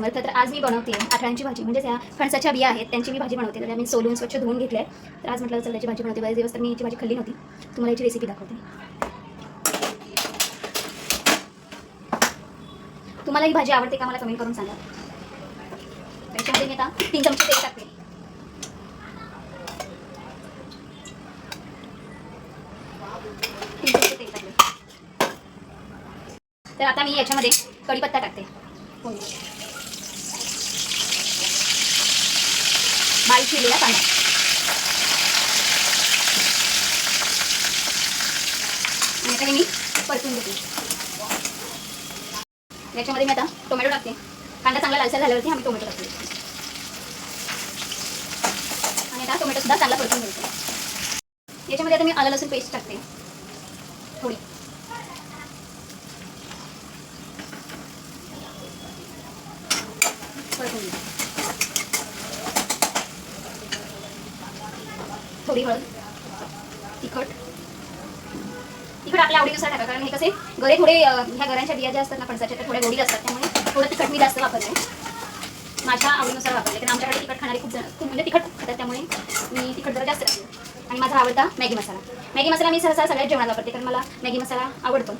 समर्थ. तर आज मी बनवते आठवड्यांची भाजी, म्हणजे त्या फणसाच्या बिया आहेत त्यांची मी भाजी बनवते. तर मी सोलून स्वच्छ धुवून घेतले आहे. तर आज म्हटलं चल त्याची भाजी बनवते. बरेच दिवस तर मी याची भाजी खाल्ली नव्हती. तुम्हाला याची रेसिपी दाखवते. तुम्हाला ही भाजी आवडते का मला कमेंट करून सांगा. त्याच्यामध्ये मी आता 3 चमचे तेल टाकते. तर आता मी याच्यामध्ये कढीपत्ता टाकते. बारीक चिरलेला कांदा. आणि आता मी परतून घेते. याच्यामध्ये मी आता टोमॅटो टाकते. कांदा चांगला लालसर झाल्यावरती आम्ही टोमॅटो टाकते. आणि आता टोमॅटो सुद्धा चांगला परतून घ्यायचा. याच्यामध्ये आता मी आलं लसूण पेस्ट टाकते थोडी. थोडी हळद, तिखट आपल्या आवडीनुसार टाका. कारण हे कसे गरे थोडे ह्या गऱ्यांच्या बिया ज्या असतात ना फणसाच्या त्या थोड्या गोडी असतात. त्यामुळे थोडं तिखट मी जास्त वापरते. माझ्या आवडीनुसार वापरले. कारण आमच्याकडे तिखट खाणारे खूप म्हणजे तिखट खातात. त्यामुळे मी तिखट जरा जास्त टाकते. आणि माझा आवडता मॅगी मसाला. मॅगी मसाला मी सहसा सगळ्यात जेवणात वापरते. कारण मला मॅगी मसाला आवडतो.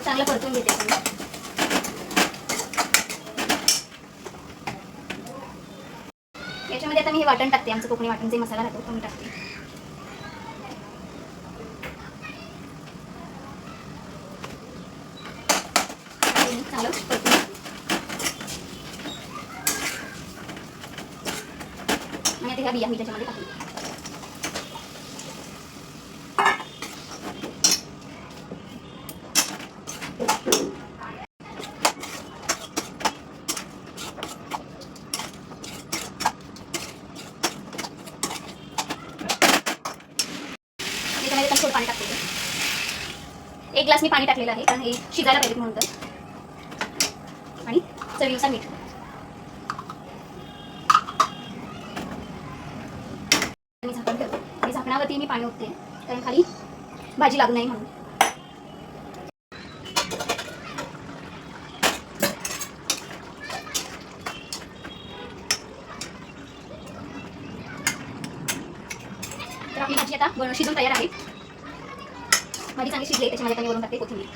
चांगलं परतून घेते. याच्यामध्ये आता मी हे वाटण टाकते. आमचं कोकणी वाटण जे मसाला राहतो तो मी टाकते. चांगलं परतून आणि आता ह्या बिया मी त्याच्यामध्ये टाकते. त्याच्यामध्ये पण थोडं पाणी टाकते. 1 ग्लास मी पाणी टाकलेलं आहे. कारण हे शिजायला पाहिजे म्हणून. तर आणि चवीनुसार मीठ. मी झाकण ठेवते. आणि झाकणावरती मी पाणी ओतते. कारण खाली भाजी लागू नाही म्हणून. तर आपली भाजी आता शिजून तयार आहे. भाजी चांगली शिजली. त्याच्यामध्ये आता मी वरून टाकते कोथिंबीर.